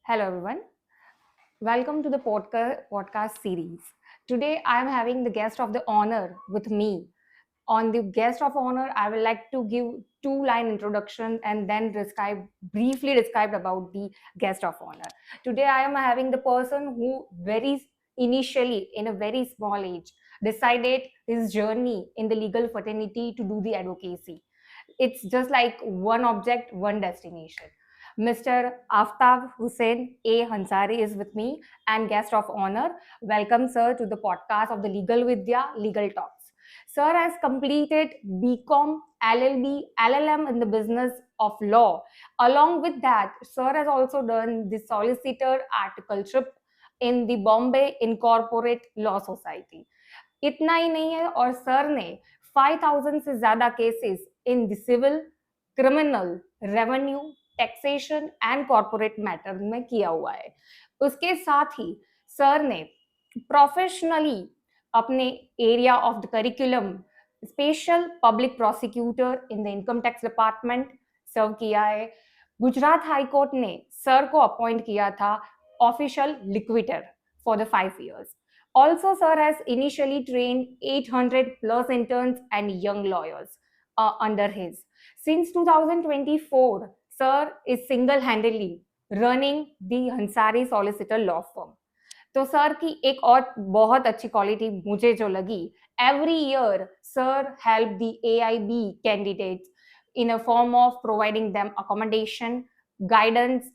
Hello, everyone. Welcome to the podcast series. Today, I am having the guest of the honor with me. On the guest of honor, I would like to give two-line introduction and then briefly describe about the guest of honor. Today, I am having the person who very initially, in a very small age, decided his journey in the legal fraternity to do the advocacy. It's just like one object, one destination. Mr. Aftab Hussain A. Hansari is with me and guest of honor. Welcome, sir, to the podcast of the Legal Vidya Legal Talks. Sir has completed BCom, LLB, LLM in the business of law. Along with that, sir has also done the solicitor articleship in the Bombay Incorporate Law Society. इतना ही नहीं है और sir ने 5000 से ज्यादा cases in the civil, criminal, revenue, taxation and corporate matter में किया हुआ है. उसके साथ ही सर ने प्रोफेशनली अपने area of the curriculum special public prosecutor in the income tax department serve किया है. गुजरात हाई कोर्ट ने सर को अपॉइंट किया था official liquidator for the 5 years. Also, sir has initially trained 800 plus interns and young lawyers under his. Since 2024, sir is single-handedly running the Hansari Solicitor Law Firm. तो sir की एक और बहुत अच्छी क्वालिटी मुझे जो लगी, every year sir help the AIB candidates in a form of providing them accommodation, guidance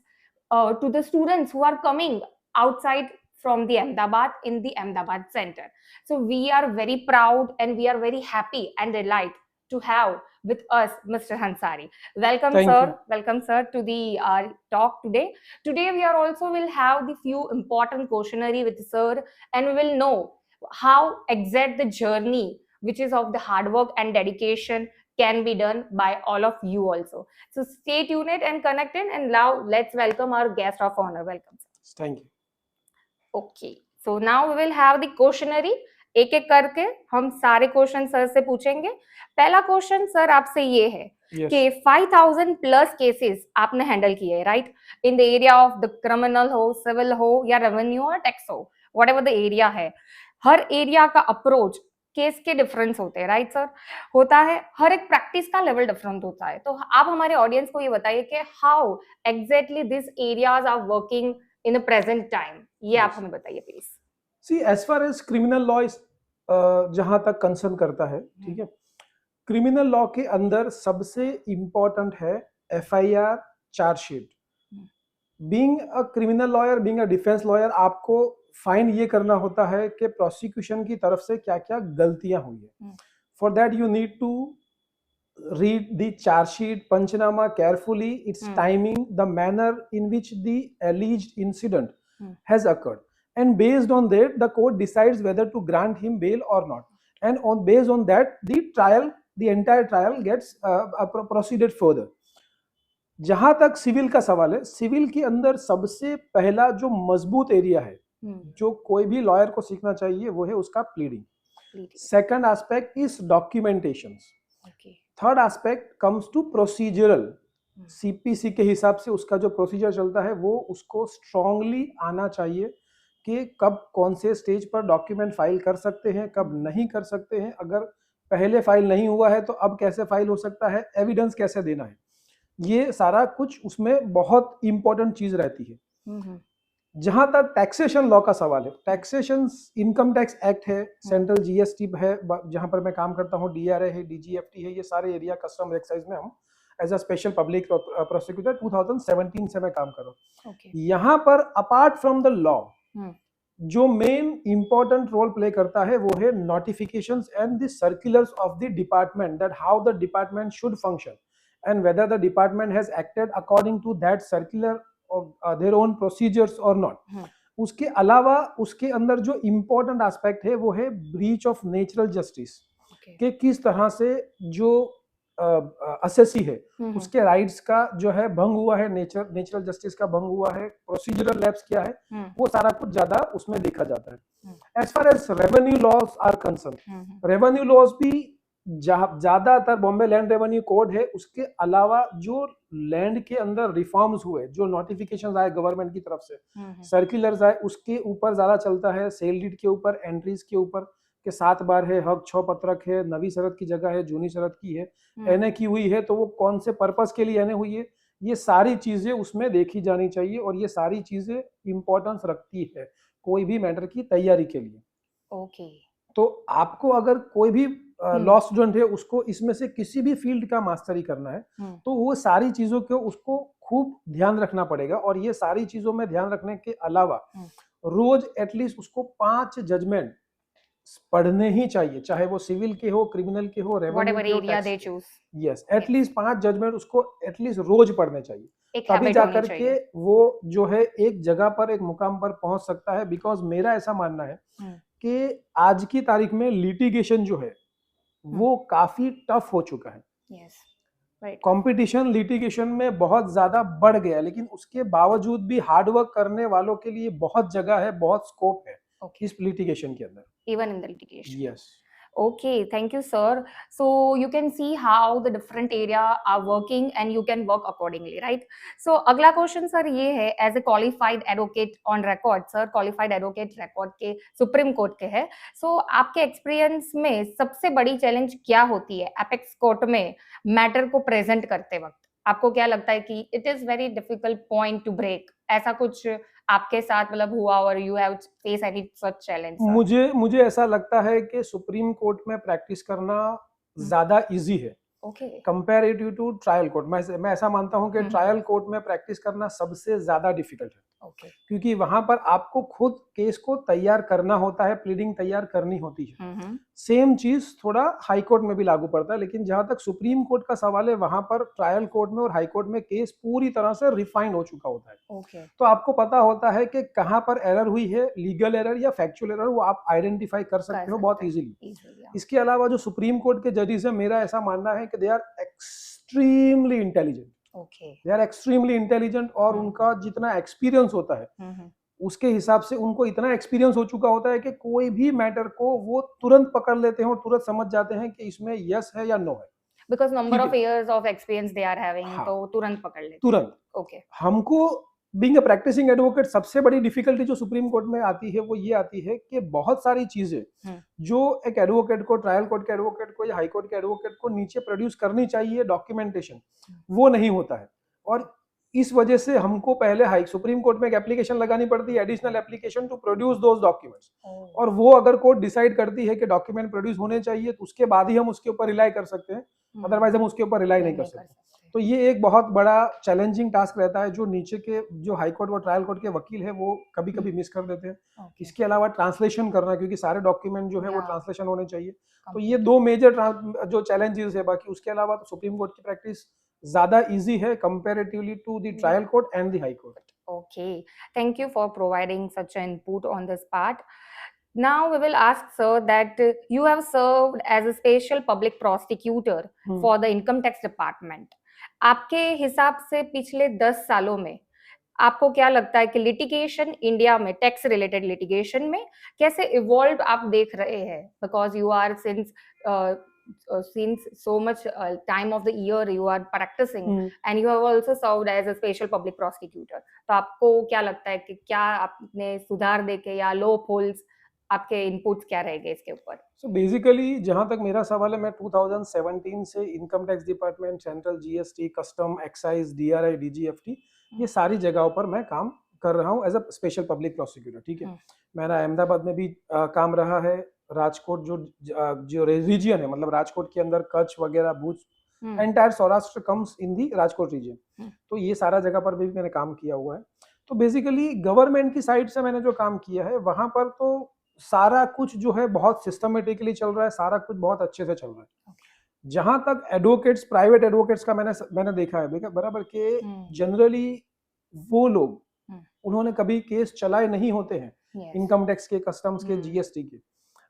to the students who are coming outside from the Ahmedabad in the Ahmedabad center. So we are very proud and we are very happy and delighted to have with us Mr. Hansari. Welcome, Thank sir. you. Welcome, sir, to the talk today. Today we are also will have the few important questionnaire with sir, and we will know how exact the journey, which is of the hard work and dedication, can be done by all of you also. So stay tuned and connected. And now let's welcome our guest of honor. Welcome, sir. Thank you. Okay, so now we will have the questionnaire. एक एक करके हम सारे question sir से पूछेंगे. पहला question sir आपसे ये है कि 5000 प्लस केसेस आपने हैंडल किए, right, in the area of the criminal हो, सिविल हो या रेवेन्यू और टैक्स हो, व्हाटएवर द एरिया है. हर एरिया का अप्रोच केस के डिफरेंस होते हैं, राइट सर, होता है. हर एक प्रैक्टिस का लेवल डिफरेंट होता है. तो आप हमारे ऑडियंस को ये बताइए कि how exactly this areas are working in the present time. ये आप हमें बताइए please. See, as far as criminal law is जहां तक कंसर्न करता है, ठीक है, क्रिमिनल लॉ के अंदर सबसे इंपॉर्टेंट है FIR chargesheet. Being a criminal lawyer, being a defence lawyer, आपको फाइंड ये करना होता है कि प्रोसिक्यूशन की तरफ से क्या क्या गलतियां हुई है. For that you need to read the charge sheet, panchnama carefully, its timing, the manner in which the alleged incident has occurred, and based on that the court decides whether to grant him bail or not, and based on that the entire trial gets proceeded further. जहां तक civil का सवाल है, civil के अंदर सबसे पहला जो मजबूत एरिया है जो कोई भी लॉयर को सीखना चाहिए वो है उसका pleading. Second aspect is documentation. Third aspect comes to procedural. CPC के हिसाब से उसका जो प्रोसीजर चलता है वो उसको स्ट्रांगली आना चाहिए कि कब कौन से स्टेज पर डॉक्यूमेंट फाइल कर सकते हैं, कब नहीं कर सकते हैं, अगर पहले फाइल नहीं हुआ है तो अब कैसे फाइल हो सकता है, एविडेंस कैसे देना है, ये सारा कुछ उसमें बहुत इंपॉर्टेंट चीज रहती है. जहां तक टैक्सेशन लॉ का सवाल है, टैक्सेशन इनकम टैक्स एक्ट है, सेंट्रल GST है, जहां पर मैं काम करता हूं, DRA है, DGFT है, ये सारे एरिया कस्टम एक्साइज में हम as a special public prosecutor 2017 से मैं काम कर रहा हूँ. यहाँ पर अपार्ट फ्रॉम द लॉ जो मेन इंपॉर्टेंट रोल प्ले करता है वो है notifications and the circulars of the department, that how the department should function and whether the department has acted according to that circular of their own procedures or not. उसके अलावा उसके अंदर जो important aspect है वो है breach of natural justice, कि किस तरह से जो असेसी है उसके राइट्स का जो है भंग हुआ है, नेचुरल जस्टिस का भंग हुआ है, प्रोसीजरल लैप्स क्या है, वो सारा कुछ ज्यादा उसमें देखा जाता है. As far as revenue laws are concern, revenue laws भी ज्यादातर बॉम्बे लैंड रेवेन्यू कोड है, उसके अलावा जो लैंड के अंदर रिफॉर्म्स हुए, जो नोटिफिकेशंस आए गवर्नमेंट की तरफ से, सर्कुलर्स आए, उसके ऊपर ज्यादा चलता है। सेल डीड के ऊपर, एंट्रीज के ऊपर के 7 बार है, हक 6 पत्रक है, नवी शरत की जगह है, जूनी शरत की है, एनए की हुई है, तो वो कौन से पर्पस के लिए एनए हुई है, ये सारी चीजें उसमें देखी जानी चाहिए, और ये सारी चीजें इंपॉर्टेंस रखती है कोई भी मैटर की तैयारी के लिए। ओके। तो आपको अगर कोई भी लॉ स्टूडेंट है, उसको इसमें से किसी भी फील्ड का मास्टरी करना है, तो वो सारी चीजों को उसको खूब ध्यान रखना पड़ेगा। और ये सारी चीजों में ध्यान रखने के अलावा रोज एटलीस्ट उसको 5 जजमेंट पढ़ने ही चाहिए, चाहे वो सिविल के हो, क्रिमिनल के हो, रेवेन्यू के हो, टैक्स के। यस, एटलीस्ट 5 जजमेंट उसको एटलीस्ट रोज पढ़ने चाहिए, तभी जाकर के वो जो है एक जगह पर, एक मुकाम पर पहुंच सकता है। बिकॉज मेरा ऐसा मानना है कि आज की तारीख में लिटिगेशन जो है वो काफी टफ हो चुका है। कंपटीशन लिटिगेशन में बहुत ज्यादा बढ़ गया, लेकिन उसके बावजूद भी हार्डवर्क करने वालों के लिए बहुत जगह है, बहुत स्कोप है इस लिटिगेशन के अंदर, even in the litigation. Yes. Okay, thank you, sir. So you can see how the different area are working and you can work accordingly, right? So अगला क्वेश्चन सर ये है, as a qualified advocate on record, sir qualified advocate record के supreme court के है, सो आपके experience में सबसे बड़ी चैलेंज क्या होती है एपेक्स कोर्ट में मैटर को प्रेजेंट करते वक्त? आपको क्या लगता है कि it is very difficult point to break, ऐसा कुछ आपके साथ मतलब हुआ, और you have face any such challenge? मुझे ऐसा लगता है कि सुप्रीम कोर्ट में प्रैक्टिस करना ज्यादा इजी है कंपैरेटिव टू ट्रायल कोर्ट। मैं ऐसा मानता हूं कि ट्रायल कोर्ट में प्रैक्टिस करना सबसे ज्यादा डिफिकल्ट है, क्योंकि वहां पर आपको खुद केस को तैयार करना होता है, प्लीडिंग तैयार करनी होती है। सेम चीज थोड़ा हाई कोर्ट में भी लागू पड़ता है, लेकिन जहां तक सुप्रीम कोर्ट का सवाल है, वहां पर ट्रायल कोर्ट में और हाई कोर्ट में केस पूरी तरह से रिफाइंड हो चुका होता है। तो आपको पता होता है कि कहां पर एरर हुई है, लीगल एरर या फैक्चुअल एरर, वो आप आइडेंटिफाई कर सकते हो बहुत इजीली। इसके अलावा जो सुप्रीम कोर्ट के जजेस है, मेरा ऐसा मानना है कि they are extremely intelligent, they are extremely intelligent, और उनका जितना एक्सपीरियंस होता है उसके हिसाब से उनको इतना एक्सपीरियंस हो चुका होता है कि कोई भी मैटर को वो तुरंत पकड़ लेते हैं और तुरंत समझ जाते हैं कि इसमें यस है या नो है, because number of years of experience they are having. हाँ, तो तुरंत पकड़ लेते हैं तुरंत। ओके। हमको बीइंग अ प्रैक्टिसिंग एडवोकेट सबसे बड़ी डिफिकल्टी जो सुप्रीम कोर्ट में आती है वो ये आती है कि बहुत सारी चीजें जो एक एडवोकेट को, ट्रायल कोर्ट के एडवोकेट को या हाई कोर्ट के एडवोकेट को नीचे प्रोड्यूस करनी चाहिए, डॉक्यूमेंटेशन, वो नहीं होता है। और इस वजह से हमको पहले हाई सुप्रीम कोर्ट में एक एप्लीकेशन लगानी पड़ती है, additional application to produce those documents, और वो अगर कोर्ट डिसाइड करती है कि डॉक्यूमेंट प्रोड्यूस होने चाहिए, तो उसके बाद ही हम उसके ऊपर रिलाई कर सकते हैं, अदरवाइज हम उसके ऊपर रिलाई नहीं कर सकते। तो ये एक बहुत बड़ा चैलेंजिंग टास्क रहता है, जो नीचे के जो हाई कोर्ट और ट्रायल कोर्ट के वकील है वो कभी कभी मिस कर देते हैं। इसके अलावा ट्रांसलेशन करना, क्योंकि सारे डॉक्यूमेंट जो है वो ट्रांसलेशन होने चाहिए। तो ये 2 मेजर जो चैलेंजेस है। बाकी उसके अलावा तो सुप्रीम कोर्ट की प्रैक्टिस ज्यादा इजी है comparatively to the trial court and the high court. Okay, thank you for providing such an input on this part. Now we will ask sir that you have served as a special public prosecutor for the income tax department. आपके हिसाब से पिछले 10 सालों में आपको क्या लगता है कि लिटिगेशन इंडिया में, टैक्स रिलेटेड लिटिगेशन में कैसे इवॉल्व आप देख रहे हैं? Because you are since so much time of the year you are practicing and you have also served as a special public prosecutor. तो आपको क्या लगता है कि क्या आपने सुधार देके या लो होल्स, आपके इनपुट्स क्या रहेंगे इसके ऊपर? सो बेसिकली जहां तक मेरा सवाल है, मैं 2017 से income tax department, central GST, custom, excise, DRI, DGFT, ये सारी जगहों पर मैं काम कर रहा हूँ as a special public prosecutor. ठीक है, मेरा अहमदाबाद में भी काम रहा है, राजकोट जो रीजन है, मतलब राजकोट के अंदर कच्छ वगैरह, Bhuj, entire Saurashtra comes in the Rajkot region, तो ये सारा जगह पर भी मैंने काम किया हुआ है। तो बेसिकली गवर्नमेंट की साइड से मैंने जो काम किया है, वहां पर तो सारा कुछ जो है बहुत सिस्टमेटिकली चल रहा है, सारा कुछ बहुत अच्छे से चल रहा है। जहां तक एडवोकेट्स, प्राइवेट एडवोकेट्स का मैंने देखा है बराबर के, जनरली वो लोग उन्होंने कभी केस चलाए नहीं होते हैं इनकम टैक्स के, कस्टम्स के, जीएसटी के,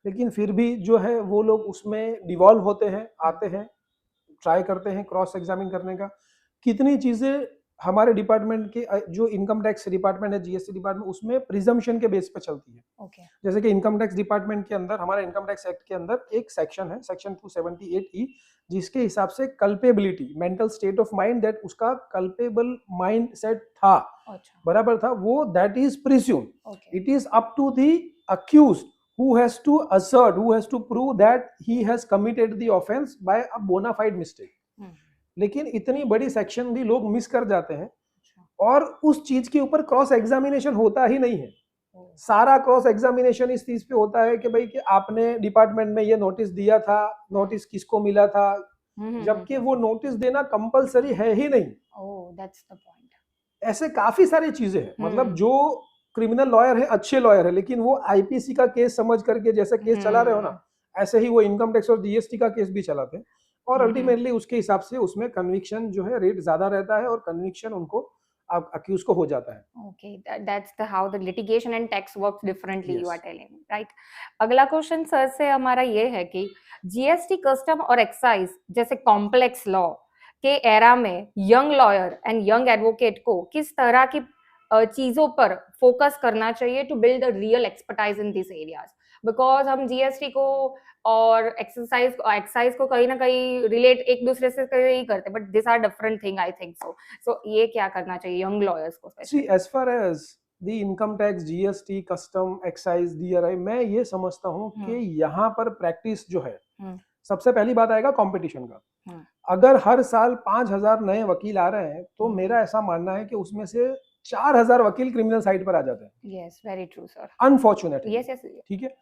लेकिन फिर भी जो है वो लोग उसमें डिवॉल्व होते हैं, आते हैं, ट्राई करते हैं क्रॉस एग्जामिन करने का। कितनी चीजें हमारे डिपार्टमेंट के जो इनकम टैक्स डिपार्टमेंट है, जीएसटी डिपार्टमेंट, उसमें प्रिजम्पशन के बेस पे चलती है। ओके। जैसे कि इनकम टैक्स डिपार्टमेंट के अंदर, हमारे इनकम टैक्स एक्ट के अंदर एक सेक्शन है, सेक्शन 278E, जिसके हिसाब से culpability, mental state of mind, that उसका कल्पेबल माइंड सेट था, अच्छा। बराबर था, वो that is presume. Okay. It is up to the accused who has to assert, who has to prove that he has committed the offense by a bona fide mistake. लेकिन इतनी बड़ी section भी लोग मिस कर जाते हैं, और उस चीज के ऊपर क्रॉस एग्जामिनेशन होता ही नहीं है। सारा क्रॉस एग्जामिनेशन इस चीज पे होता है कि भाई कि आपने डिपार्टमेंट में ये नोटिस दिया था, नोटिस किसको मिला था, जबकि वो नोटिस देना कंपलसरी है ही नहीं। That's the point. ऐसे काफी सारी चीजें हैं, मतलब जो क्रिमिनल लॉयर है, अच्छे लॉयर है, लेकिन वो आईपीसी का केस समझ करके जैसे केस चला रहे हो ना, ऐसे ही वो इनकम टैक्स और जीएसटी का केस भी चलाते हैं, और अल्टीमेटली उसके हिसाब से उसमें कन्विक्शन जो है रेट ज्यादा रहता है, और कन्विक्शन उनको अक्यूज को हो जाता है। Okay, that's the how the litigation and tax works differently, you are Yes. Telling, right. अगला क्वेश्चन सर से हमारा ये है कि जीएसटी, कस्टम और एक्साइज जैसे कॉम्प्लेक्स लॉ के एरा में young lawyer and young advocate को किस तरह की चीजों पर फोकस करना चाहिए to build the real expertise in this areas? Because हम जीएसटी को और एक्साइज को कहीं ना कहीं रिलेट एक दूसरे से कहीं करते, but this are different thing, I think so ये क्या करना चाहिए यंग लॉयर्स को? See, as far as the income tax, GST, custom, excise, DRI, मैं ये समझता हूँ कि यहाँ पर प्रैक्टिस जो है, सबसे पहली बात आएगा कंपटीशन का। अगर हर साल 5,000 नए वकील आ रहे हैं, तो मेरा ऐसा मानना है कि उसमें से 4,000 वकील क्रिमिनल साइड पर आ जाते हैं। Yes, very true sir, unfortunately. Yes yes, ठीक है,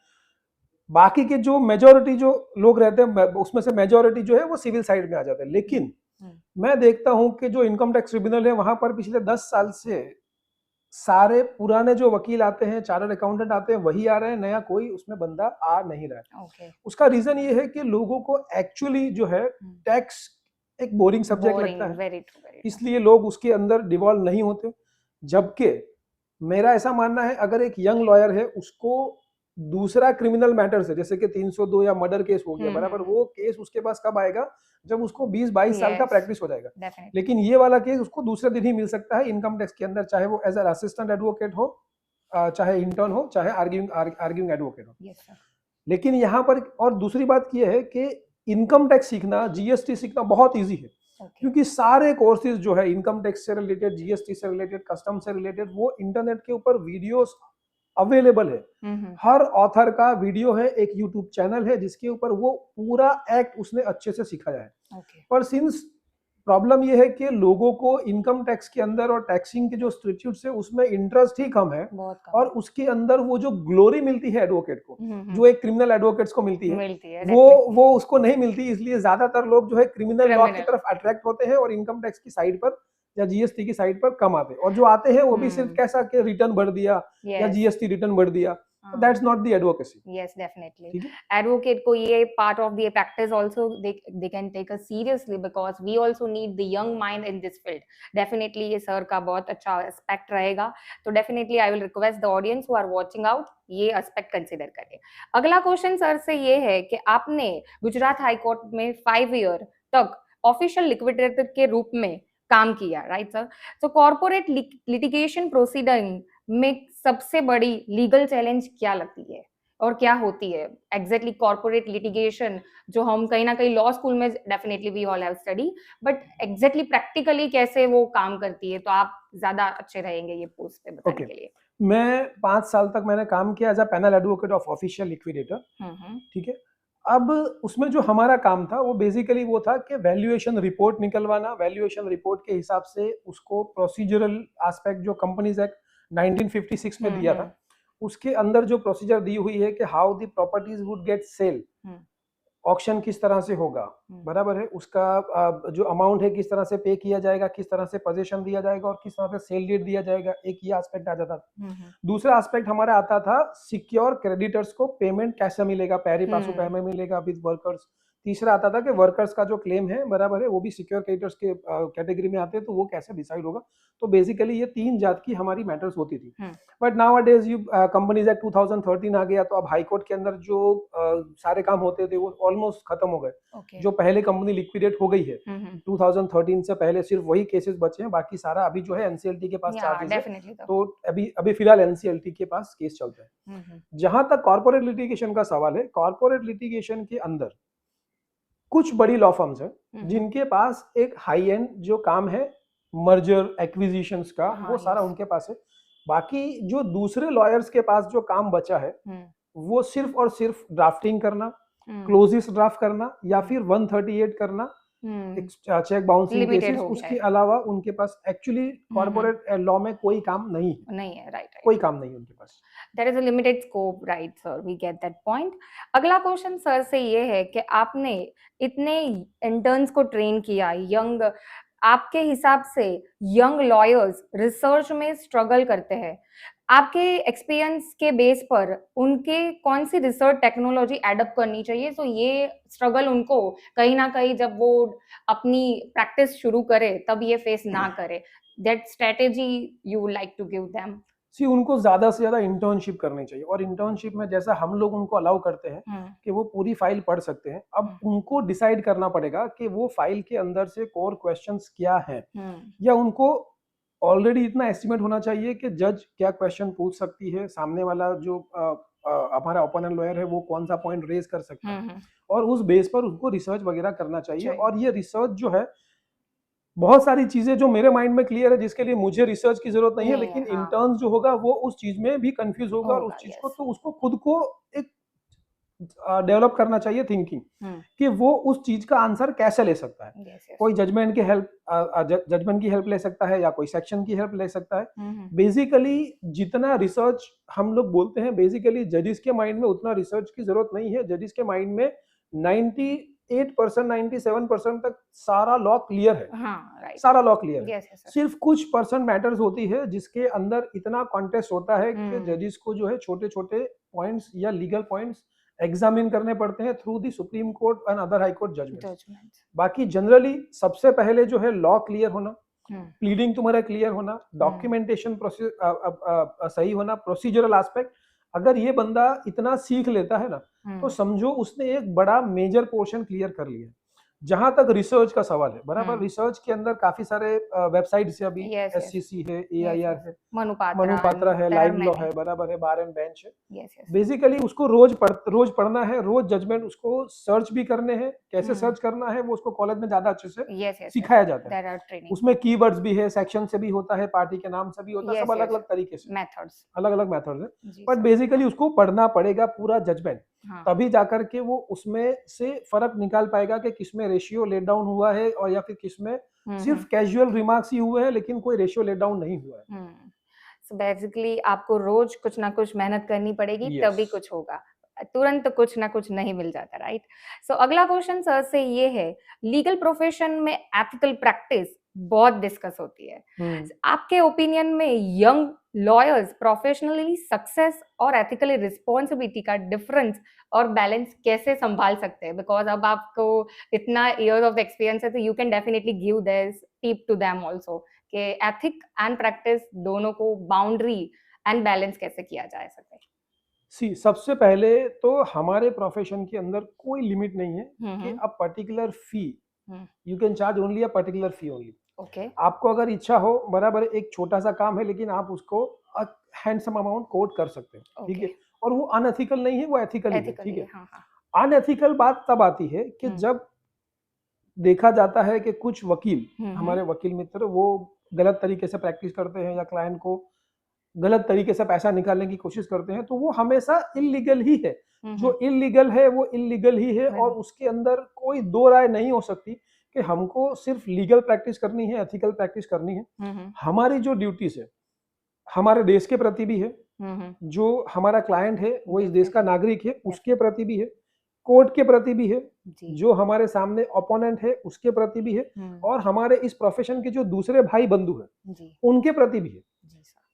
बाकी के जो मेजोरिटी जो लोग रहते हैं, उसमें से मेजोरिटी जो है वो सिविल साइड में आ जाते हैं। लेकिन मैं देखता हूं कि जो इनकम टैक्स ट्रिब्यूनल है, वहां पर पिछले 10 साल से सारे पुराने जो वकील आते हैं, चार्टर्ड अकाउंटेंट आते हैं, वही आ रहे हैं, नया कोई उसमें बंदा आ नहीं रहा है। ओके। उसका रीजन ये है कि लोगों को एक्चुअली जो है टैक्स एक बोरिंग सब्जेक्ट लगता है, वेरी ट्रू, इसलिए लोग उसके अंदर डिवॉल्व नहीं होते। जबकि मेरा ऐसा मानना है, अगर एक यंग लॉयर है, उसको दूसरा क्रिमिनल मैटर से, जैसे कि 302 या मर्डर केस हो गया, बराबर, वो केस उसके पास कब आएगा? जब उसको 20-22 साल का Yes, प्रैक्टिस हो जाएगा। definitely. लेकिन ये वाला केस उसको दूसरे दिन ही मिल सकता है इनकम टैक्स के अंदर, चाहे वो एज अ असिस्टेंट एडवोकेट हो, चाहे इंटर्न हो, चाहे आर्ग्यूइंग एडवोकेट हो। Yes, sir. लेकिन यहाँ पर और दूसरी बात यह है कि इनकम टैक्स सीखना, जीएसटी सीखना बहुत इजी है, Okay. क्योंकि सारे कोर्सेज जो है इनकम टैक्स से रिलेटेड, जीएसटी से रिलेटेड, कस्टम से रिलेटेड, वो इंटरनेट के ऊपर वीडियोस अवेलेबल है। हर ऑथर का वीडियो है, एक यूट्यूब चैनल है जिसके ऊपर वो पूरा एक्ट उसने अच्छे से सिखाया है। Okay. पर सिंस प्रॉब्लम ये है कि लोगों को इनकम टैक्स के अंदर और टैक्सिंग के जो स्ट्रिक्ट्यूट्स है उसमें इंटरेस्ट ही कम है, बहुत कम। और उसके अंदर वो जो ग्लोरी मिलती है एडवोकेट को, जो एक क्रिमिनल एडवोकेट्स को मिलती है, वो उसको नहीं मिलती। इसलिए ज्यादातर लोग जो है क्रिमिनल लॉ की तरफ अट्रैक्ट होते हैं, और इनकम टैक्स की साइड पर या जीएसटी की साइड पर कम आते हैं, और जो आते हैं वो भी सिर्फ कैसा कि रिटर्न भर दिया या जीएसटी रिटर्न भर दिया। That's not the advocacy. Yes, definitely. Advocate को ये part of the practice also they can take us seriously, because we also need the young mind in this field. Definitely ये sir का बहुत अच्छा aspect रहेगा, तो definitely I will request the audience who are watching out ये aspect consider करें। अगला question sir से ये है कि आपने गुजरात हाई कोर्ट में 5 year तक ऑफिशियल लिक्विडेटर के रूप में काम किया, राइट सर? तो कॉर्पोरेट लिटिगेशन प्रोसीडिंग में सबसे बड़ी लीगल चैलेंज क्या लगती है और क्या होती है एग्जैक्टली? कॉर्पोरेट लिटिगेशन जो हम कहीं ना कहीं लॉ स्कूल में definitely we all have study, but exactly practically कैसे वो काम करती है, तो आप ज्यादा अच्छे रहेंगे ये पोस्ट पे बताने के लिए। मैं 5 साल तक मैंने काम किया as a panel advocate of official liquidator. ठीक है, अब उसमें जो हमारा काम था वो बेसिकली वो था कि वैल्यूएशन रिपोर्ट निकलवाना, वैल्यूएशन रिपोर्ट के हिसाब से उसको प्रोसीजरल एस्पेक्ट जो कंपनीज एक्ट 1956 में दिया था, उसके अंदर जो प्रोसीजर दी हुई है कि how the properties would get sale, auction किस तरह से होगा, बराबर है, उसका जो अमाउंट है किस तरह से पे किया जाएगा, किस तरह से पोजीशन दिया जाएगा, और किस तरह से सेल डेट दिया जाएगा, एक ये एस्पेक्ट आ जाता था। दूसरा एस्पेक्ट हमारा आता था सिक्योर क्रेडिटर्स को पेमेंट कैसे मिलेगा, पैरी पासु पेमेंट मिलेगा विद वर्कर्स, तीसरा आता था कि वर्कर्स का जो क्लेम है बराबर है वो भी सिक्योर क्रेडिटर्स के कैटेगरी में आते हैं, तो वो कैसे डिसाइड होगा। तो बेसिकली ये 3 जात की हमारी मैटर्स होती थी। But now a days companies act 2013 आ गया, तो अब हाई कोर्ट के अंदर जो सारे काम होते थे वो ऑलमोस्ट खत्म हो गए। ओके। जो पहले कंपनी लिक्विडेट हो गई है 2013 से पहले सिर्फ वही केसेस बचे हैं, बाकी सारा अभी जो है एनसीएलटी के पास या चार्जेस है, डेफिनेटली तो अभी अभी फिलहाल एनसीएलटी के पास केस चलता है। जहां तक कॉर्पोरेट लिटिगेशन का सवाल है, कॉर्पोरेट लिटिगेशन के अंदर कुछ बड़ी लॉ फर्म्स हैं जिनके पास एक हाई एंड जो काम है मर्जर एक्विजिशंस का, हाँ, वो सारा yes. उनके पास है। बाकी जो दूसरे लॉयर्स के पास जो काम बचा है वो सिर्फ और सिर्फ ड्राफ्टिंग करना, क्लोजिस ड्राफ्ट करना या फिर 138 करना, चेक बाउंसिंग लिमिटेड केसेस, हो गया उसके है। अलावा उनके पास एक्चुअली कॉर्पोरेट लॉ में कोई काम नहीं है, नहीं है, राइट कोई काम नहीं है उनके पास। There is a limited scope, right sir, we get that point. अगला क्वेश्चन सर से ये है कि आपने इतने इंटर्न्स को ट्रेन किया, यंग, आपके हिसाब से यंग लॉयर्स रिसर्च में स्ट्रगल करते हैं, आपके एक्सपीरियंस के बेस पर उनके कौन सी रिसर्च टेक्नोलॉजी एडप्ट करनी चाहिए तो ये स्ट्रगल उनको कहीं ना कहीं जब वो अपनी प्रैक्टिस शुरू करे तब ये फेस ना करे, that strategy you would like to give them? See उनको ज्यादा से ज्यादा इंटर्नशिप करनी चाहिए, और इंटर्नशिप में जैसा हम लोग उनको अलाउ करते हैं कि वो पूरी फाइल पढ़ सकते हैं। अब उनको डिसाइड करना पड़ेगा कि वो फाइल के अंदर से कोर क्वेश्चंस क्या हैं, या उनको ऑलरेडी इतना एस्टिमेट होना चाहिए कि जज क्या क्वेश्चन पूछ सकती है, सामने वाला जो हमारा ओपोनेंट लॉयर है वो कौन सा पॉइंट रेज कर सकता है, और उस बेस पर उनको रिसर्च वगैरह करना चाहिए। और ये रिसर्च जो है, बहुत सारी चीजें जो मेरे माइंड में क्लियर है जिसके लिए मुझे रिसर्च की जरूरत नहीं है, लेकिन इंटर्न्स जो होगा वो उस चीज में भी कंफ्यूज होगा, और उस चीज को तो उसको खुद को एक डेवलप करना चाहिए थिंकिंग कि वो उस चीज का आंसर कैसे ले सकता है। कोई जजमेंट की हेल्प ले सकता है, या कोई सेक्शन की हेल्प ले सकता है। बेसिकली जितना रिसर्च हम लोग बोलते हैं, बेसिकली जजिस के माइंड में उतना रिसर्च की जरूरत नहीं है। जजिस के माइंड में 98% 97% तक सारा लॉ क्लियर है। सारा लॉ क्लियर है। सिर्फ कुछ परसेंट मैटर्स होती है जिसके अंदर इतना कॉन्टेस्ट होता है कि जजिस को जो है छोटे छोटे पॉइंट्स या लीगल पॉइंट्स एग्जामिन करने पड़ते हैं through the supreme court and other high court judgments. बाकी जनरली सबसे पहले जो है लॉ क्लियर होना, प्लीडिंग तुम्हारा क्लियर होना, डॉक्यूमेंटेशन सही होना, प्रोसीजरल एस्पेक्ट, अगर ये बंदा इतना सीख लेता है ना, तो समझो उसने एक बड़ा मेजर पोर्शन क्लियर कर लिया। जहां तक रिसर्च का सवाल है, बराबर, रिसर्च के अंदर काफी सारे वेबसाइट्स है, अभी एससीसी है, एआईआर है, मनुपात्रा है, लाइव लॉ है, बराबर है, बार एंड बेंच है। बेसिकली उसको रोज पढ़ना है, रोज जजमेंट उसको सर्च भी करने हैं। कैसे सर्च करना है वो उसको कॉलेज में ज्यादा अच्छे से सिखाया जाता है। उसमें कीवर्ड्स भी है, सेक्शन से भी होता है, पार्टी के नाम से भी होता है, सब अलग अलग तरीके से, अलग अलग मेथड्स है। बट बेसिकली उसको पढ़ना पड़ेगा पूरा जजमेंट, तभी जाकर के वो उसमें से फर्क निकाल पाएगा कि किसमें रेशियो लेट डाउन हुआ है, और या फिर किसमें सिर्फ कैजुअल रिमार्क्स ही हुए हैं लेकिन कोई रेशियो लेट डाउन नहीं हुआ है। सो बेसिकली आपको रोज कुछ ना कुछ मेहनत करनी पड़ेगी, तभी कुछ होगा, तुरंत कुछ ना कुछ नहीं मिल जाता, राइट? सो अगला क्वेश्चन सर से ये है, लीगल प्रोफेशन में एथिकल प्रैक्टिस बहुत डिस्कस होती है। आपके ओपिनियन में यंग लॉयर्स प्रोफेशनली सक्सेस और एथिकली रिस्पॉन्सिबिलिटी का डिफरेंस और बैलेंस कैसे संभाल सकते हैं? बिकॉज अब आपको इतना ईयर्स ऑफ एक्सपीरियंस है, तो you can definitely give this tip to them also कि एथिक एंड प्रैक्टिस दोनों को बाउंड्री एंड बैलेंस कैसे किया जा सके। सी सबसे पहले तो हमारे प्रोफेशन के अंदर कोई लिमिट नहीं है कि a particular fee you can charge only a particular fee only. Okay, आपको अगर इच्छा हो, बराबर, एक छोटा सा काम है लेकिन आप उसको हैंडसम अमाउंट कोट कर सकते हैं, ठीक है, और वो अनएथिकल नहीं है, वो एथिकल है, ठीक है। अनएथिकल बात तब आती है कि जब देखा जाता है कि कुछ वकील, हमारे वकील मित्र, वो गलत तरीके से प्रैक्टिस करते हैं या क्लाइंट को गलत तरीके से पैसा निकालने की कोशिश करते हैं, तो वो हमेशा इल्लीगल ही है। जो इल्लीगल है वो इल्लीगल ही है, और उसके अंदर कोई दो राय नहीं हो सकती कि हमको सिर्फ लीगल प्रैक्टिस करनी है, एथिकल प्रैक्टिस करनी है। हमारी जो ड्यूटीज है हमारे देश के प्रति भी है, जो हमारा क्लाइंट है वो इस देश का नागरिक है उसके प्रति भी है, कोर्ट के प्रति भी है, जो हमारे सामने ओपोनेंट है उसके प्रति भी है, और हमारे इस प्रोफेशन के जो दूसरे भाई बंधु हैं उनके प्रति भी है।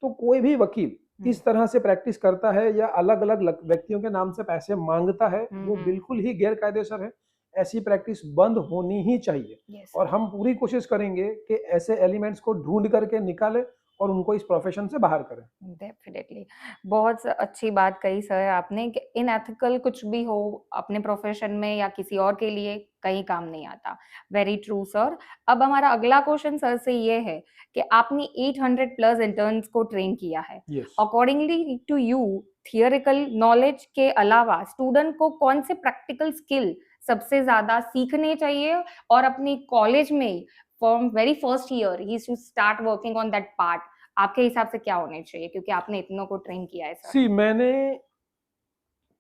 तो कोई भी वकील इस तरह से प्रैक्टिस करता है या अलग अलग व्यक्तियों के नाम से पैसे मांगता है, वो बिल्कुल ही गैर कायदेसर है। ऐसी प्रैक्टिस बंद होनी ही चाहिए। Yes, और हम पूरी कोशिश करेंगे कि ऐसे एलिमेंट्स को ढूंढ करके निकालें और उनको इस प्रोफेशन से बाहर करें। डेफिनेटली। बहुत अच्छी बात कही सर आपने कि इनएथिकल कुछ भी हो अपने प्रोफेशन में या किसी और के लिए कहीं काम नहीं आता। Very true sir. अब हमारा अगला क्वेश्चन सर से ये है कि आपने 800 प्लस इंटर्न्स को ट्रेन किया है। Yes, accordingly to you, theoretical knowledge के अलावा स्टूडेंट को कौन से प्रैक्टिकल स्किल सबसे ज्यादा सीखने चाहिए और अपनी कॉलेज में from very first year he should start working on that part? आपके हिसाब से क्या होने चाहिए, क्योंकि आपने इतनों को ट्रेन किया है सर? सी मैंने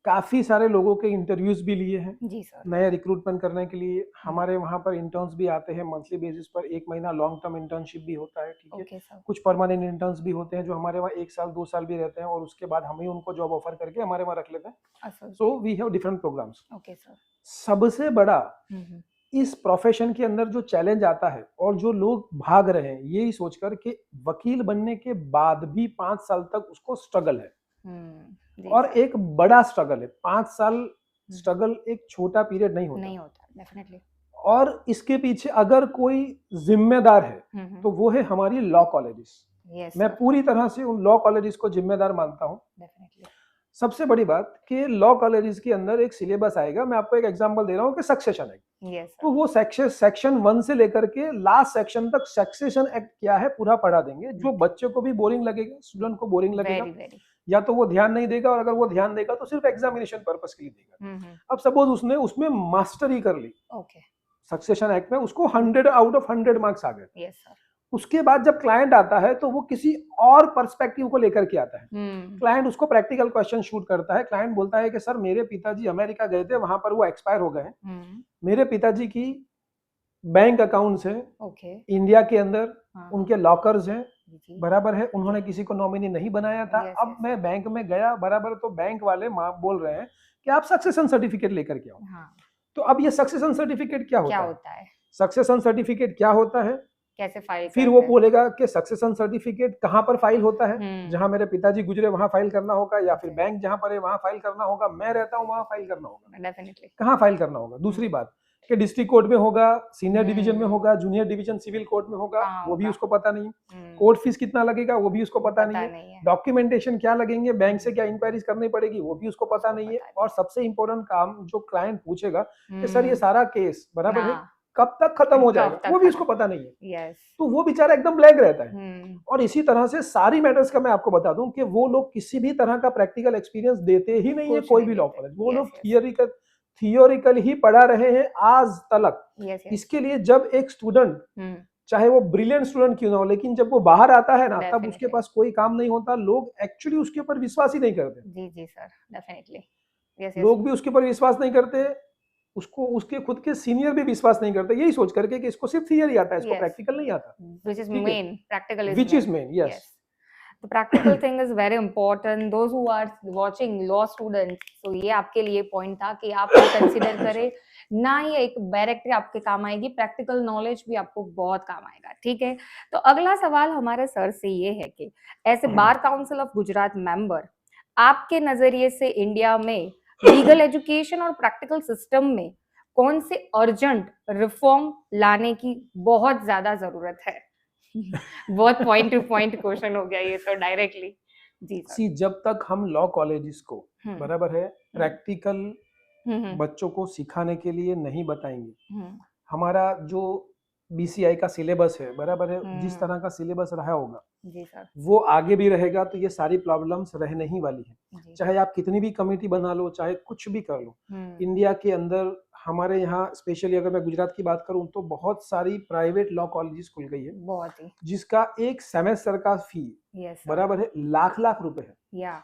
काफी सारे लोगों के इंटरव्यूज भी लिए हैं जी सर। नए रिक्रूटमेंट करने के लिए। हमारे वहाँ पर इंटर्न्स भी आते हैं मंथली बेसिस पर, 1 महीना लॉन्ग टर्म इंटर्नशिप भी होता है, ठीक है। Okay sir. कुछ परमानेंट इंटर्न्स भी होते हैं जो हमारे वहाँ 1 साल 2 साल भी रहते हैं और उसके बाद हम ही उनको जॉब ऑफर करके हमारे वहाँ रख लेते हैं। So we have different programs. Okay sir. सबसे बड़ा हम्म। इस प्रोफेशन के अंदर जो चैलेंज आता है और जो लोग भाग रहे हैं यही सोचकर कि वकील बनने के बाद भी 5 साल तक उसको स्ट्रगल है, जी और सर। एक बड़ा स्ट्रगल है। 5 साल स्ट्रगल एक छोटा पीरियड नहीं होता। नहीं होता, डेफिनेटली। और इसके पीछे अगर कोई जिम्मेदार है तो वो है हमारी लॉ कॉलेजेस। यस मैं सर, पूरी तरह से उन लॉ कॉलेजेस को जिम्मेदार मानता हूँ। डेफिनेटली। सबसे बड़ी बात कि लॉ कॉलेजेस के अंदर एक सिलेबस आएगा। मैं आपको एक एग्जांपल दे रहा हूँ कि सक्सेशन एक्ट। यस तो सर। वो सेक्शन 1 से लेकर के लास्ट सेक्शन तक सक्सेशन एक्ट क्या है पूरा पढ़ा देंगे, जो बच्चे को भी बोरिंग लगेगा, स्टूडेंट को बोरिंग लगेगा, वेरी वेरी। या तो वो ध्यान नहीं देगा, और अगर वो ध्यान देगा तो सिर्फ एग्जामिनेशन पर्पस के लिए देगा। अब सपोज उसने उसमें मास्टरी कर ली ओके। सक्सेशन एक्ट में, उसको 100 आउट ऑफ 100 मार्क्स आ गए। Yes sir. उसके बाद जब क्लाइंट आता है तो वो किसी और पर्सपेक्टिव को लेकर के आता है। क्लाइंट उसको प्रैक्टिकल क्वेश्चन शूट करता है। क्लाइंट बोलता है कि सर मेरे पिताजी अमेरिका गए थे, वहां पर वो एक्सपायर हो गए हैं, मेरे पिताजी की बैंक अकाउंट्स हैं ओके। इंडिया के अंदर, हाँ, उनके लॉकर्स हैं, जी। बराबर है, उन्होंने किसी को नॉमिनी नहीं बनाया था। Yes, अब yes. मैं बैंक में गया, बराबर, तो बैंक वाले बोल रहे हैं कि आप सक्सेशन सर्टिफिकेट लेकर के आओ। हाँ, तो अब ये सक्सेशन सर्टिफिकेट क्या क्या होता है? होता है? सक्सेशन सर्टिफिकेट क्या होता है? कैसे फाइल फिर करते वो हैं? बोलेगा कि सक्सेशन सर्टिफिकेट कहाँ पर फाइल होता है, हम्म। जहां मेरे पिताजी गुजरे वहां फाइल करना होगा, या फिर जी। बैंक जहां पर है वहां फाइल करना होगा, मैं रहता हूं वहां फाइल करना होगा, डेफिनेटली। कहाँ फाइल करना होगा। दूसरी बात कि डिस्ट्रिक्ट कोर्ट में होगा, सीनियर डिवीजन में हम्म। होगा, जूनियर डिवीजन सिविल कोर्ट में होगा, कहाँ वो भी होगा? उसको पता नहीं। कोर्ट फीस कितना लगेगा वो भी उसको पता नहीं है। डॉक्यूमेंटेशन क्या लगेंगे, बैंक से क्या इंक्वायरीज करनी पड़ेगी वो भी उसको पता नहीं है। और सबसे इंपॉर्टेंट काम जो क्लाइंट पूछेगा कि सर ये सारा केस बराबर है कब तक खत्म हो जाएगा, वो भी उसको पता नहीं है। यस। तो वो बेचारा एकदम ब्लैंक रहता है। और इसी तरह से सारी मैटर्स का मैं आपको बता दूं कि वो लोग किसी भी तरह का प्रैक्टिकल एक्सपीरियंस देते ही नहीं है कोई भी लॉ कॉलेज। वो लोग थियोरिकल ही पढ़ा रहे हैं आज तक। इसके लिए जब एक स्टूडेंट, चाहे वो ब्रिलियंट स्टूडेंट क्यों ना हो, लेकिन जब वो बाहर आता है ना, तब उसके पास कोई काम नहीं होता। लोग एक्चुअली उसके ऊपर विश्वास ही नहीं करते। जी जी सर, डेफिनेटली। लोग भी उसके ऊपर विश्वास नहीं करते, उसको उसके खुद के सीनियर भी विश्वास नहीं करते, यही सोच करके कि इसको सिर्फ थियरी आता है, इसको प्रैक्टिकल नहीं आता। Which is main, practical is Which is main, yes. The practical thing is very important. Those who are watching law students, so ये आपके लिए पॉइंट था कि आप कंसिडर करें ना, ये एक डायरेक्टली आपके काम आएगी, प्रैक्टिकल नॉलेज भी आपको बहुत काम आएगा। ठीक है, तो अगला सवाल हमारे सर से ये है कि ऐसे bar council of Gujarat member, आपके नजरिए से इंडिया में लीगल एजुकेशन और प्रैक्टिकल सिस्टम में कौन से अर्जेंट रिफॉर्म लाने की बहुत ज्यादा जरूरत है? बहुत पॉइंट टू पॉइंट क्वेश्चन हो गया ये तो डायरेक्टली। जी सर। सी जब तक हम लॉ कॉलेजेस को बराबर है प्रैक्टिकल बच्चों को सिखाने के लिए नहीं बताएंगे, हमारा जो बीसीआई का सिलेबस है बराबर है, जिस तरह का सिलेबस रहा होगा जी सर, वो आगे भी रहेगा, तो ये सारी प्रॉब्लम्स रहने ही वाली है। चाहे आप कितनी भी कमेटी बना लो, चाहे कुछ भी कर लो, इंडिया के अंदर हमारे यहाँ स्पेशली अगर मैं गुजरात की बात करूं तो बहुत सारी प्राइवेट लॉ कॉलेजेस खुल गई है, बहुत ही, जिसका एक सेमेस्टर का फी बराबर है लाख लाख रुपए है,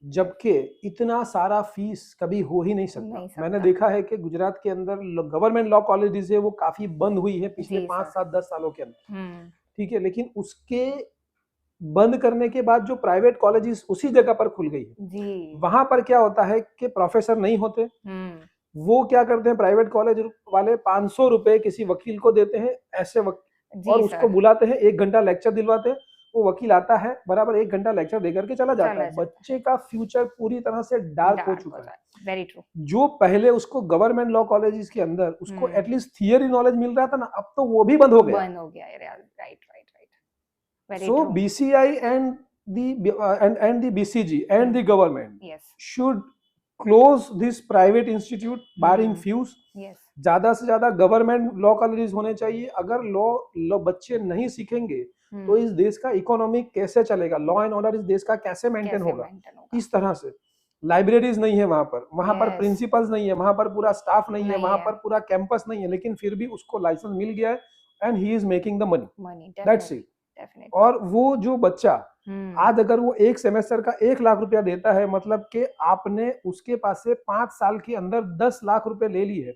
जबकि इतना सारा फीस कभी हो ही नहीं सकता। मैंने देखा है कि गुजरात के अंदर गवर्नमेंट लॉ कॉलेजेस है वो काफी बंद हुई है पिछले 5, 7, 10 सालों के अंदर, ठीक है, लेकिन उसके बंद करने के बाद जो प्राइवेट कॉलेजेस उसी जगह पर खुल गई है, वहां पर क्या होता है कि प्रोफेसर नहीं होते, वो क्या करते हैं प्राइवेट कॉलेज वाले 500 रुपए किसी वकील को देते हैं ऐसे और उसको बुलाते हैं, 1 घंटा लेक्चर दिलवाते हैं, वो वकील आता है, बराबर 1 घंटा लेक्चर देकर के चला जाता है। बच्चे का फ्यूचर पूरी तरह से डार्क हो चुका है। Very true. जो पहले उसको गवर्नमेंट लॉ कॉलेजेस के अंदर उसको एटलीस्ट थियरी नॉलेज मिल रहा था ना, अब तो वो भी बंद हो गया। Right. So BCI and the BCG and the government should close this private institute barring fews. ज्यादा से ज्यादा गवर्नमेंट लॉ कॉलेजेस होने चाहिए। अगर लॉ बच्चे नहीं सीखेंगे तो इस देश का इकोनॉमिक कैसे चलेगा, लॉ एंड ऑर्डर इस देश का कैसे मेंटेन होगा। इस तरह से लाइब्रेरीज नहीं है वहां पर प्रिंसिपल्स नहीं है, वहां पर पूरा स्टाफ नहीं है, वहां पर पूरा कैंपस नहीं है, लेकिन फिर भी उसको लाइसेंस मिल गया है and he is making the money. That's it. और वो जो बच्चा आज अगर वो एक सेमेस्टर का 1 लाख रुपया देता है, मतलब कि आपने उसके पास से 5 साल के अंदर 10 लाख रुपए ले लिए है,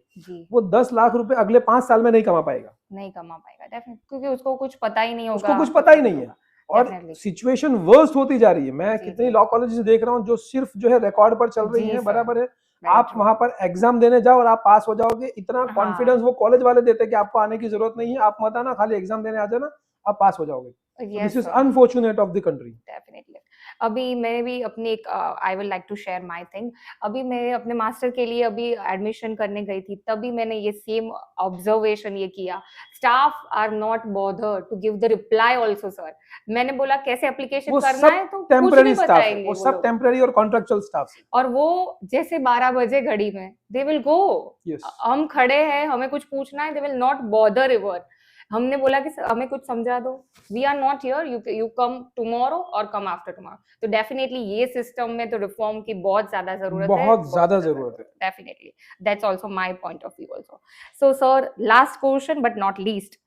वो 10 लाख रुपए अगले 5 साल में नहीं कमा पाएगा डेफिनेटली, क्योंकि उसको कुछ पता ही नहीं होगा, उसको कुछ पता ही नहीं है। और सिचुएशन वर्स्ट होती जा रही है। मैं कितनी लॉ कॉलेजेस देख रहा हूँ जो सिर्फ जो है रिकॉर्ड पर चल रही है, बराबर है। आप वहां पर एग्जाम देने जाओ और आप पास हो जाओगे, इतना कॉन्फिडेंस वो कॉलेज वाले देते हैं कि आपको आने की जरूरत नहीं है, आप मत आना, खाली एग्जाम देने आ जाना, आप पास हो जाओगे। This is unfortunate of the country. Definitely. अभी मैं भी अपनी एक I will like to share my thing. अभी मैं अपने मास्टर के लिए अभी एडमिशन करने गई थी, तभी मैंने ये सेम ऑब्जर्वेशन ये किया, staff are not bother to give the reply also sir. मैंने बोला कैसे एप्लीकेशन करना है, तो कुछ नहीं बताएंगे, वो सब टेम्पररी और कॉन्ट्रैक्चुअल स्टाफ है। और वो जैसे 12 बजे घड़ी में दे विल गो, हम खड़े हैं, हमें कुछ पूछना है, they will not bother ever. हमने बोला कि हमें कुछ समझा दो, we are not here, you come tomorrow और कम आफ्टर टुमारो। तो डेफिनेटली ये सिस्टम में तो रिफॉर्म की बहुत ज्यादा जरूरत है, बहुत ज्यादा जरूरत है। Definitely, that's also my point of view also. So sir, last question but not least,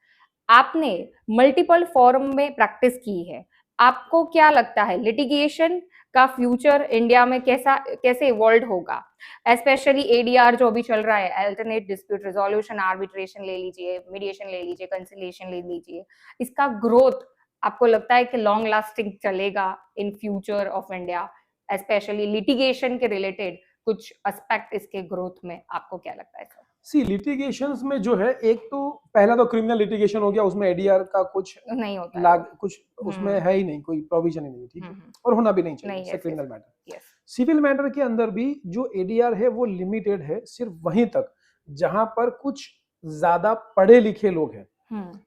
आपने मल्टीपल फॉरम में प्रैक्टिस की है, आपको क्या लगता है लिटिगेशन का फ्यूचर इंडिया में कैसे इवॉल्व होगा, स्पेशली एडीआर जो अभी चल रहा है, अल्टरनेट डिस्प्यूट रेजोल्यूशन, आर्बिट्रेशन ले लीजिए, मीडिएशन ले लीजिए, कंसिलिएशन ले लीजिए, इसका ग्रोथ आपको लगता है कि लॉन्ग लास्टिंग चलेगा in future of India, specially litigation के रिलेटेड कुछ एस्पेक्ट इसके ग्रोथ में आपको क्या लगता है सर? सी लिटिगेशंस में जो है, एक तो पहला तो क्रिमिनल लिटिगेशन हो गया, उसमें एडीआर का कुछ नहीं होता है, कुछ उसमें है ही नहीं, कोई प्रोविजन ही नहीं, ठीक है, और होना भी नहीं चाहिए क्रिमिनल मैटर। सिविल मैटर के अंदर भी जो एडीआर है वो लिमिटेड है सिर्फ वहीं तक जहां पर कुछ ज्यादा पढ़े लिखे लोग हैं,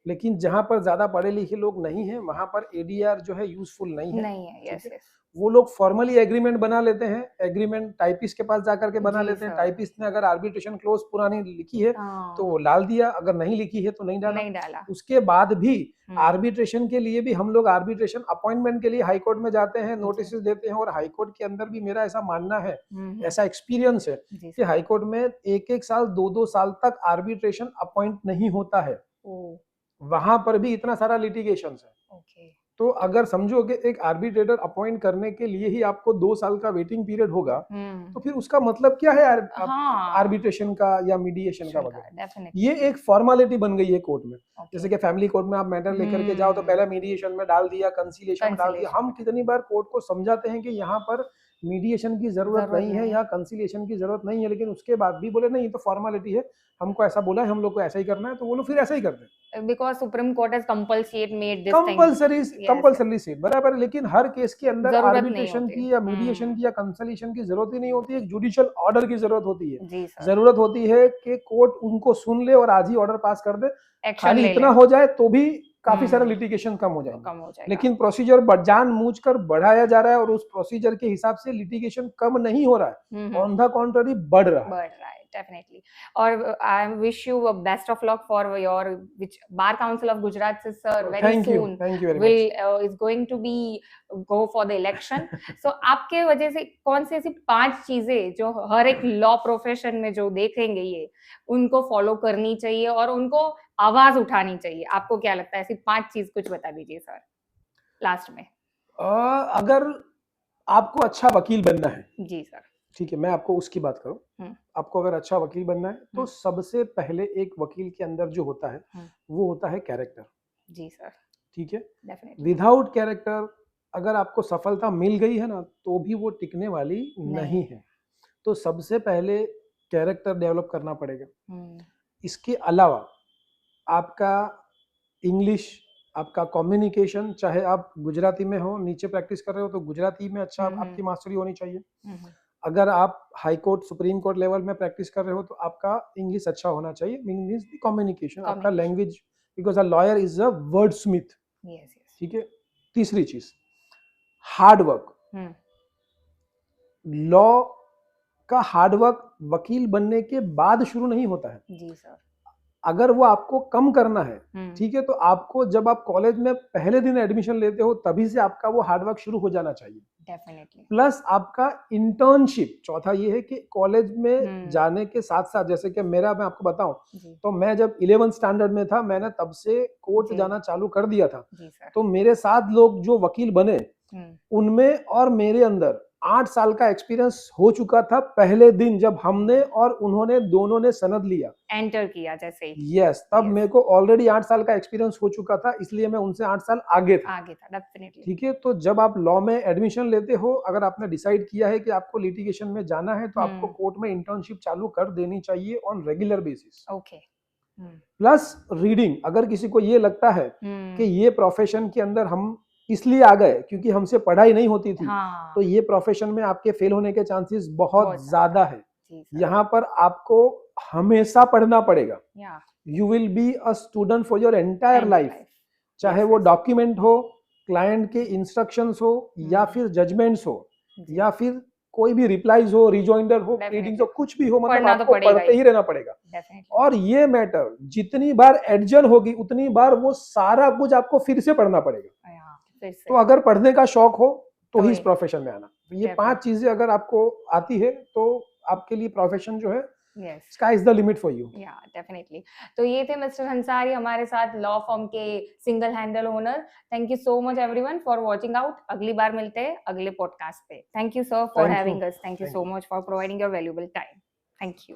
लेकिन जहां पर ज्यादा पढ़े लिखे लोग नहीं है वहां पर एडीआर जो है यूजफुल नहीं है। वो लोग फॉर्मली एग्रीमेंट बना लेते हैं, एग्रीमेंट टाइपिस्ट के पास जाकर के बना लेते हैं, टाइपिस्ट ने अगर आर्बिट्रेशन क्लोज पुरानी लिखी है तो वो डाल दिया, अगर नहीं लिखी है तो नहीं डाला। उसके बाद भी आर्बिट्रेशन के लिए भी हम लोग आर्बिट्रेशन अपॉइंटमेंट के लिए हाई कोर्ट में जाते हैं, नोटिस देते हैं, और हाई कोर्ट के अंदर भी मेरा ऐसा मानना है, ऐसा एक्सपीरियंस है कि हाई कोर्ट में 1-1 साल 2-2 साल तक आर्बिट्रेशन अपॉइंट नहीं होता है, वहां पर भी इतना सारा लिटिगेशन है। तो अगर समझो कि एक आर्बिट्रेटर अपॉइंट करने के लिए ही आपको 2 साल का वेटिंग पीरियड होगा, तो फिर उसका मतलब क्या है आर्बिट्रेशन का या मीडिएशन का वगैरह। ये एक फॉर्मेलिटी बन गई है कोर्ट में। जैसे कि फैमिली कोर्ट में आप मैटर लेकर के जाओ तो पहले मीडिएशन में डाल दिया, कंसीलिएशन में डाल दिया। हम कितनी बार कोर्ट को समझाते हैं कि यहाँ पर मीडिएशन की जरूरत नहीं है या कंसीलिएशन की जरूरत नहीं है, लेकिन उसके बाद भी बोले नहीं तो फॉर्मेलिटी है, हमको ऐसा बोला है, हम लोग को ऐसा ही करना है, तो वो लोग फिर ऐसा ही करते हैं। Because supreme court has compulsory made this compulsory से, बराबर। लेकिन हर केस के अंदर आर्बिट्रेशन की या मीडिएशन की या कंसलिएशन की जरूरत ही नहीं होती है, एक जुडिशियल ऑर्डर की जरूरत होती है। जरूरत होती है कि कोर्ट उनको सुन ले और आज ही ऑर्डर पास कर दे, खाली इतना हो जाए तो भी काफी सारा लिटिगेशन कम हो जाएगा। लेकिन प्रोसीजर जानबूझकर बढ़ाया जा रहा है और उस प्रोसीजर के हिसाब से लिटिगेशन कम नहीं हो रहा है, ऑन द कॉन्ट्ररी बढ़ रहा है। Definitely. Or I wish you best of luck for your which Bar Council of Gujarat sir very soon thank you very will is going to be go for the election. So आपके वजह से कौन सी ऐसी 5 चीजें जो हर एक law profession में जो देखेंगे ये उनको फॉलो करनी चाहिए और उनको आवाज उठानी चाहिए, आपको क्या लगता है? ऐसी 5 चीज कुछ बता दीजिए सर लास्ट में। अगर आपको अच्छा वकील बनना है, जी सर, ठीक है, मैं आपको उसकी बात करूं, आपको अगर अच्छा वकील बनना है तो सबसे पहले एक वकील के अंदर जो होता है वो होता है कैरेक्टर। जी सर, ठीक है। विदाउट कैरेक्टर अगर आपको सफलता मिल गई है ना तो भी वो टिकने वाली नहीं है। तो सबसे पहले कैरेक्टर डेवलप करना पड़ेगा। इसके अलावा आपका इंग्लिश आपका कम्युनिकेशन, चाहे आप गुजराती में हो, नीचे प्रैक्टिस कर रहे हो तो गुजराती में अच्छा आपकी मास्टरी होनी चाहिए। अगर आप high court supreme court level में प्रैक्टिस कर रहे हो तो आपका इंग्लिश अच्छा होना चाहिए। मीन्स द कम्युनिकेशन, आपका language, because a lawyer is a word Smith. ठीक है। तीसरी चीज, हार्ड वर्क। लॉ का हार्ड वर्क वकील बनने के बाद शुरू नहीं होता है जी सर। अगर वो आपको कम करना है, ठीक है, तो आपको जब आप कॉलेज में पहले दिन एडमिशन लेते हो तभी से आपका वो हार्ड वर्क शुरू हो जाना चाहिए। डेफिनेटली। प्लस आपका इंटर्नशिप, चौथा ये है कि कॉलेज में जाने के साथ साथ, जैसे कि मैं आपको बताऊं तो मैं जब 11th स्टैंडर्ड में था, मैंने तब से कोर्ट जाना चालू कर दिया था। तो मेरे साथ लोग जो वकील बने उनमें और मेरे अंदर 8 साल का एक्सपीरियंस हो चुका था पहले दिन जब हमने और उन्होंने दोनों ने सनद लिया, एंटर किया जैसे ही। यस, तब मेरे को ऑलरेडी 8 साल का एक्सपीरियंस हो चुका था, इसलिए मैं उनसे 8 साल आगे था। डेफिनेटली। ठीक है। तो जब आप लॉ में एडमिशन लेते हो, अगर आपने डिसाइड किया है कि आपको लिटिगेशन में जाना है तो आपको कोर्ट में इंटर्नशिप चालू कर देनी चाहिए on regular basis. Okay. Plus reading, अगर किसी को ये लगता है कि ये प्रोफेशन के अंदर हम इसलिए आ गए क्योंकि हमसे पढ़ाई नहीं होती थी, तो ये प्रोफेशन में आपके फेल होने के चांसेस बहुत ज्यादा है। यहाँ पर आपको हमेशा पढ़ना पड़ेगा। You will be a student for your entire life, चाहे वो डॉक्यूमेंट हो, क्लाइंट के इंस्ट्रक्शंस हो, या फिर जजमेंट्स हो, या फिर कोई भी रिप्लाईज हो, रिजॉइंडर हो, प्लीडिंग्स हो, कुछ भी हो, मतलब आपको पढ़ते ही रहना पड़ेगा। और ये मैटर जितनी बार एडजन होगी उतनी बार वो सारा कुछ आपको फिर से पढ़ना पड़ेगा। तो अगर पढ़ने का शौक हो तो ही इस प्रोफेशन में आना। ये 5 चीजें अगर आपको आती है तो आपके लिए प्रोफेशन जो है, sky is the limit for you. या डेफिनेटली। तो ये थे मिस्टर अंसारी, हमारे साथ लॉ फर्म के single handle owner. Thank you so much everyone for watching out. अगली बार मिलते हैं अगले पॉडकास्ट पे। Thank you sir for having us. Thank you so much for providing your valuable time. Thank you.